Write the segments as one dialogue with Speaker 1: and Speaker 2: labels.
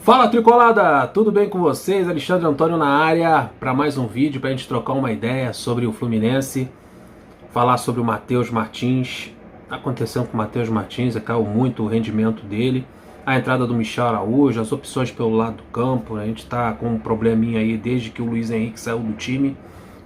Speaker 1: Fala Tricolada, tudo bem com vocês? Alexandre Antônio na área para mais um vídeo para a gente trocar uma ideia sobre o Fluminense, falar sobre o Matheus Martins. Tá acontecendo com o Matheus Martins, caiu muito o rendimento dele, a entrada do Michel Araújo, as opções pelo lado do campo. A gente está com um probleminha aí desde que o Luiz Henrique saiu do time.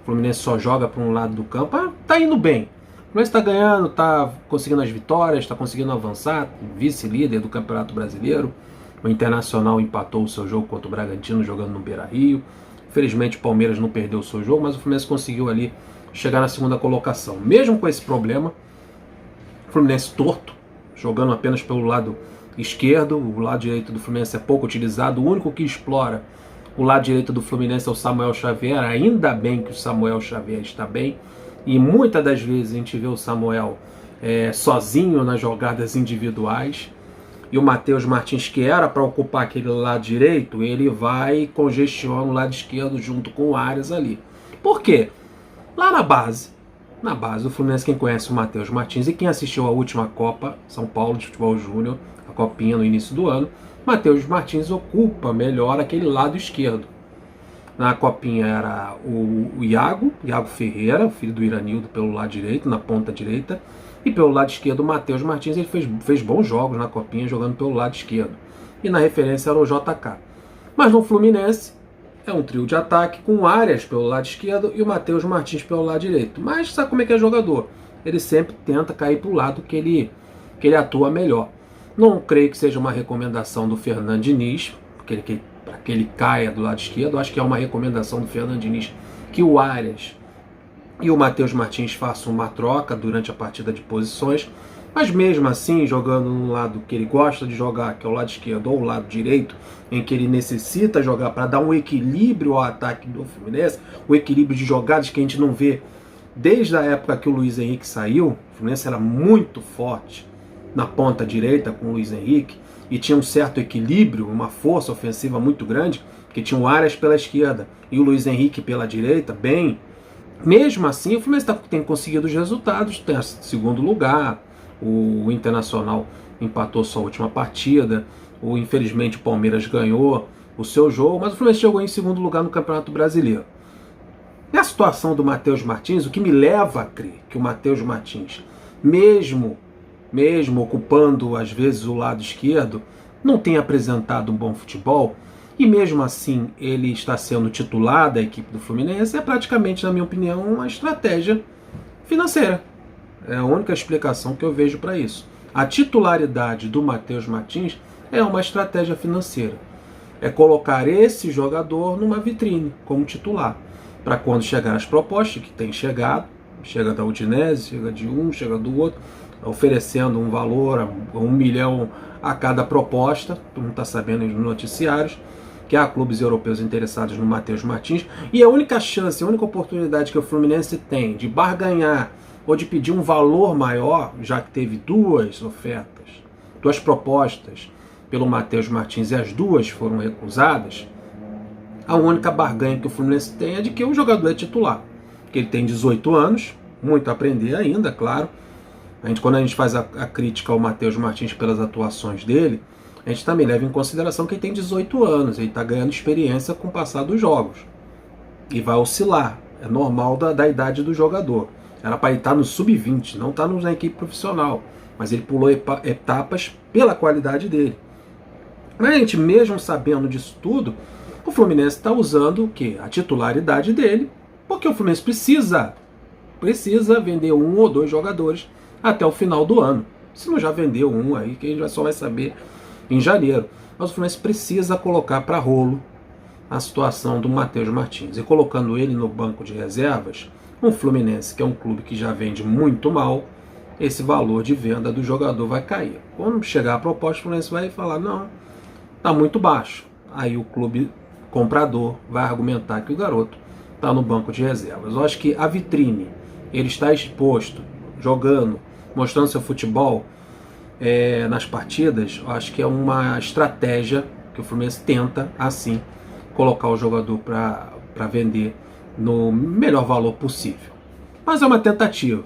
Speaker 1: O Fluminense só joga para um lado do campo, tá indo bem. O Fluminense está ganhando, está conseguindo as vitórias, está conseguindo avançar, vice-líder do Campeonato Brasileiro. O Internacional empatou o seu jogo contra o Bragantino jogando no Beira-Rio. Infelizmente o Palmeiras não perdeu o seu jogo, mas o Fluminense conseguiu ali chegar na segunda colocação. Mesmo com esse problema, o Fluminense torto, jogando apenas pelo lado esquerdo. O lado direito do Fluminense é pouco utilizado. O único que explora o lado direito do Fluminense é o Samuel Xavier. Ainda bem que o Samuel Xavier está bem. E muitas das vezes a gente vê o Samuel sozinho nas jogadas individuais. E o Matheus Martins, que era para ocupar aquele lado direito, ele vai e congestiona o lado esquerdo junto com o Arias ali. Por quê? Lá na base do Fluminense, quem conhece o Matheus Martins e quem assistiu a última Copa São Paulo de Futebol Júnior, a copinha no início do ano, Matheus Martins ocupa melhor aquele lado esquerdo. Na copinha era o Iago Ferreira, filho do Iranildo, pelo lado direito, na ponta direita. E pelo lado esquerdo, o Matheus Martins, ele fez bons jogos na copinha, jogando pelo lado esquerdo. E na referência era o JK. Mas no Fluminense, é um trio de ataque com o Arias pelo lado esquerdo e o Matheus Martins pelo lado direito. Mas sabe como é que é jogador? Ele sempre tenta cair para o lado que ele atua melhor. Não creio que seja uma recomendação do Fernando Diniz, para que ele caia do lado esquerdo. Acho que é uma recomendação do Fernando Diniz que o Arias e o Matheus Martins façam uma troca durante a partida de posições, mas mesmo assim, jogando no lado que ele gosta de jogar, que é o lado esquerdo ou o lado direito, em que ele necessita jogar para dar um equilíbrio ao ataque do Fluminense, o equilíbrio de jogadas que a gente não vê desde a época que o Luiz Henrique saiu. O Fluminense era muito forte na ponta direita com o Luiz Henrique e tinha um certo equilíbrio, uma força ofensiva muito grande, porque tinha o Arias pela esquerda e o Luiz Henrique pela direita, bem. Mesmo assim, o Fluminense tem conseguido os resultados, tem segundo lugar, o Internacional empatou sua última partida, infelizmente o Palmeiras ganhou o seu jogo, mas o Fluminense chegou em segundo lugar no Campeonato Brasileiro. E a situação do Matheus Martins, o que me leva a crer que o Matheus Martins, mesmo ocupando às vezes o lado esquerdo, não tem apresentado um bom futebol, e mesmo assim ele está sendo titular da equipe do Fluminense, é praticamente, na minha opinião, uma estratégia financeira. É a única explicação que eu vejo para isso. A titularidade do Matheus Martins é uma estratégia financeira. É colocar esse jogador numa vitrine como titular, para quando chegar as propostas, que tem chegado, chega da Udinese, chega de um, chega do outro, oferecendo um valor, 1 milhão a cada proposta, todo mundo está sabendo nos noticiários, que há clubes europeus interessados no Matheus Martins, e a única chance, a única oportunidade que o Fluminense tem de barganhar ou de pedir um valor maior, já que teve duas ofertas, duas propostas pelo Matheus Martins e as duas foram recusadas, a única barganha que o Fluminense tem é de que o jogador é titular, que ele tem 18 anos, muito a aprender ainda, claro. Quando a gente faz a crítica ao Matheus Martins pelas atuações dele, a gente também leva em consideração que ele tem 18 anos, ele está ganhando experiência com o passar dos jogos. E vai oscilar, é normal da idade do jogador. Era para ele estar no sub-20, não está na equipe profissional, mas ele pulou etapas pela qualidade dele. Mas a gente, mesmo sabendo disso tudo, o Fluminense está usando o quê? A titularidade dele, porque o Fluminense precisa vender 1 ou 2 jogadores até o final do ano. Se não já vendeu um aí, que a gente só vai saber em janeiro. Mas o Fluminense precisa colocar para rolo a situação do Matheus Martins. E colocando ele no banco de reservas, um Fluminense, que é um clube que já vende muito mal, esse valor de venda do jogador vai cair. Quando chegar a proposta, o Fluminense vai falar, não, está muito baixo. Aí o clube comprador vai argumentar que o garoto está no banco de reservas. Eu acho que a vitrine, ele está exposto, jogando, mostrando seu futebol nas partidas, eu acho que é uma estratégia que o Fluminense tenta, assim, colocar o jogador para vender no melhor valor possível. Mas é uma tentativa.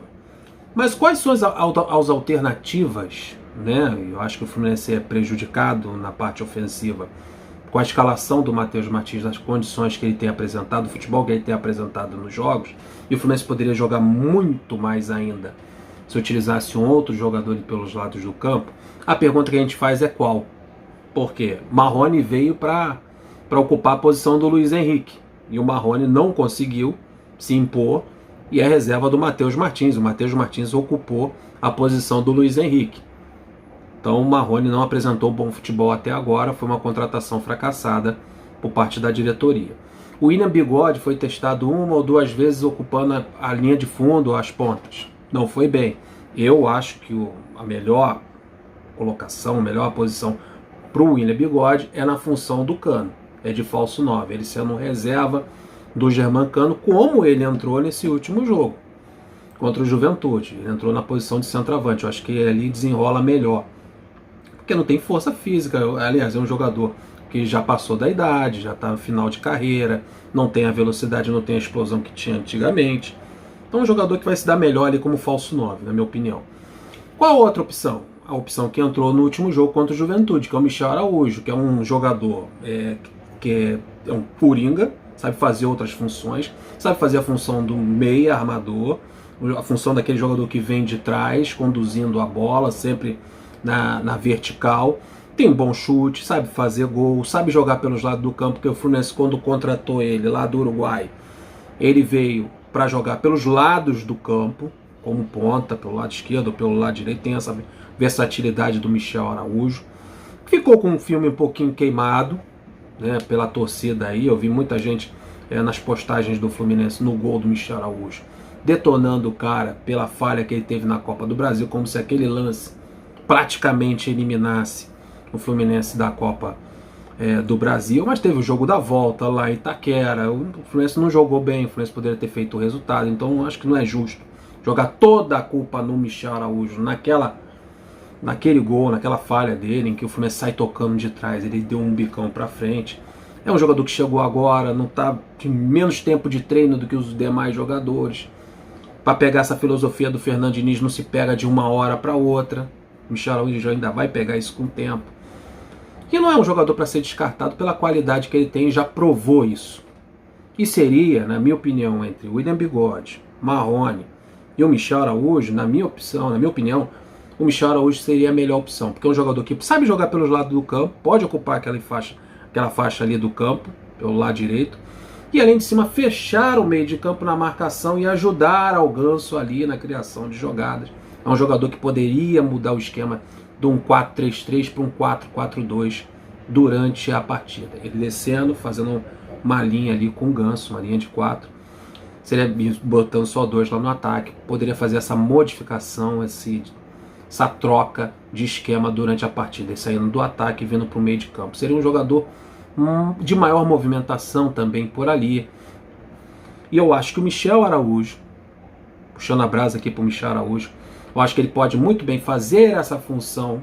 Speaker 1: Mas quais são as alternativas, né? Eu acho que o Fluminense é prejudicado na parte ofensiva com a escalação do Matheus Martins, nas condições que ele tem apresentado, o futebol que ele tem apresentado nos jogos, e o Fluminense poderia jogar muito mais ainda se utilizasse um outro jogador pelos lados do campo. A pergunta que a gente faz é qual? Porque Marrone veio para ocupar a posição do Luiz Henrique, e o Marrone não conseguiu se impor, e é reserva do Matheus Martins. O Matheus Martins ocupou a posição do Luiz Henrique. Então o Marrone não apresentou bom futebol até agora, foi uma contratação fracassada por parte da diretoria. O William Bigode foi testado 1 ou 2 vezes ocupando a linha de fundo, as pontas. Não foi bem. Eu acho que a melhor colocação, a melhor posição para o William Bigode é na função do Cano. É de falso 9, ele sendo reserva do Germancano, como ele entrou nesse último jogo contra o Juventude. Ele entrou na posição de centroavante. Eu acho que ele ali desenrola melhor, porque não tem força física. Aliás, é um jogador que já passou da idade, já está no final de carreira, não tem a velocidade, não tem a explosão que tinha antigamente. Então é um jogador que vai se dar melhor ali como falso 9, na minha opinião. Qual a outra opção? A opção que entrou no último jogo contra o Juventude, que é o Michel Araújo, que é um jogador que é um coringa, sabe fazer outras funções, sabe fazer a função do meia armador, a função daquele jogador que vem de trás, conduzindo a bola, sempre na vertical, tem um bom chute, sabe fazer gol, sabe jogar pelos lados do campo, porque o Fluminense, quando contratou ele lá do Uruguai, ele veio para jogar pelos lados do campo, como ponta, pelo lado esquerdo ou pelo lado direito, tem essa versatilidade do Michel Araújo. Ficou com um filme um pouquinho queimado, né, pela torcida aí. Eu vi muita gente nas postagens do Fluminense no gol do Michel Araújo detonando o cara pela falha que ele teve na Copa do Brasil, como se aquele lance praticamente eliminasse o Fluminense da Copa do Brasil. Mas teve o jogo da volta lá em Itaquera, o Fluminense não jogou bem, o Fluminense poderia ter feito o resultado, então acho que não é justo jogar toda a culpa no Michel Araújo naquele gol, naquela falha dele, em que o Fluminense sai tocando de trás, ele deu um bicão pra frente. É um jogador que chegou agora, não tá de menos tempo de treino do que os demais jogadores. Para pegar essa filosofia do Fernando Diniz, não se pega de uma hora para outra. O Michel Araújo ainda vai pegar isso com o tempo. E não é um jogador para ser descartado pela qualidade que ele tem, já provou isso. E seria, na minha opinião, entre o William Bigode, Marrone e o Michel Araújo, na minha opinião, o Michel Araújo seria a melhor opção, porque é um jogador que sabe jogar pelos lados do campo, pode ocupar aquela faixa ali do campo, pelo lado direito, e além de cima fechar o meio de campo na marcação e ajudar ao Ganso ali na criação de jogadas. É um jogador que poderia mudar o esquema de um 4-3-3 para um 4-4-2 durante a partida. Ele descendo, fazendo uma linha ali com o Ganso, uma linha de 4, seria botando só 2 lá no ataque, poderia fazer essa modificação, essa troca de esquema durante a partida, saindo do ataque e vindo para o meio de campo. Seria um jogador de maior movimentação também por ali. E eu acho que o Michel Araújo, puxando a brasa aqui para o Michel Araújo, eu acho que ele pode muito bem fazer essa função.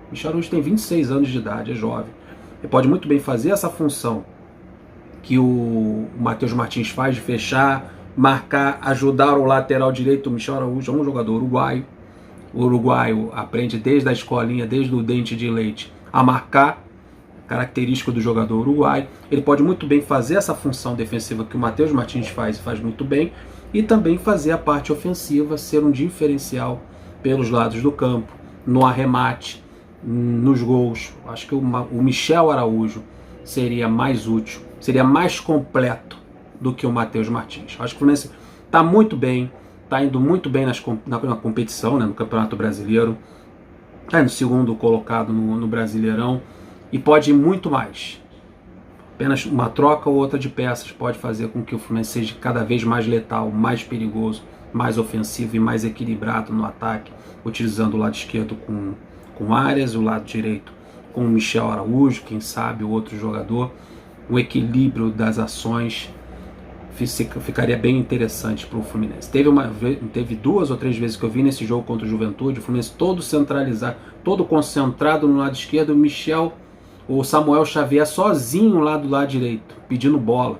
Speaker 1: O Michel Araújo tem 26 anos de idade, é jovem. Ele pode muito bem fazer essa função que o Matheus Martins faz, de fechar, marcar, ajudar o lateral direito. O Michel Araújo é um jogador uruguaio. O uruguaio aprende desde a escolinha, desde o dente de leite, a marcar, característico do jogador uruguaio. Ele pode muito bem fazer essa função defensiva que o Matheus Martins faz muito bem, e também fazer a parte ofensiva, ser um diferencial pelos lados do campo, no arremate, nos gols. Acho que o Michel Araújo seria mais útil, seria mais completo do que o Matheus Martins. Acho que o Fluminense está muito bem, está indo muito bem na competição, né, no Campeonato Brasileiro, está no segundo colocado no Brasileirão, e pode ir muito mais. Apenas uma troca ou outra de peças pode fazer com que o Fluminense seja cada vez mais letal, mais perigoso, mais ofensivo e mais equilibrado no ataque, utilizando o lado esquerdo com Arias, o lado direito com o Michel Araújo, quem sabe o outro jogador. O equilíbrio das ações ficaria bem interessante para o Fluminense. Teve 2 ou 3 vezes que eu vi nesse jogo contra o Juventude, o Fluminense todo centralizado, todo concentrado no lado esquerdo, o Samuel Xavier sozinho lá do lado direito, pedindo bola.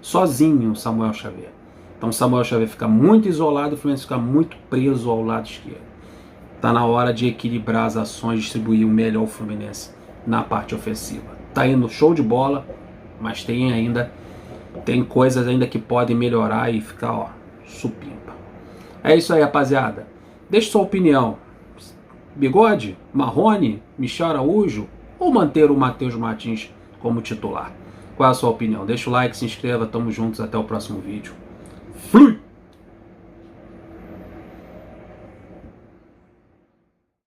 Speaker 1: Sozinho o Samuel Xavier. Então o Samuel Xavier fica muito isolado, o Fluminense fica muito preso ao lado esquerdo. Está na hora de equilibrar as ações, distribuir o melhor o Fluminense na parte ofensiva. tá indo show de bola, mas tem coisas ainda que podem melhorar e ficar, ó, supimpa. É isso aí, rapaziada. Deixe sua opinião. Bigode, Marrone, Michel Araújo ou manter o Matheus Martins como titular? Qual é a sua opinião? Deixa o like, se inscreva, tamo juntos, até o próximo vídeo.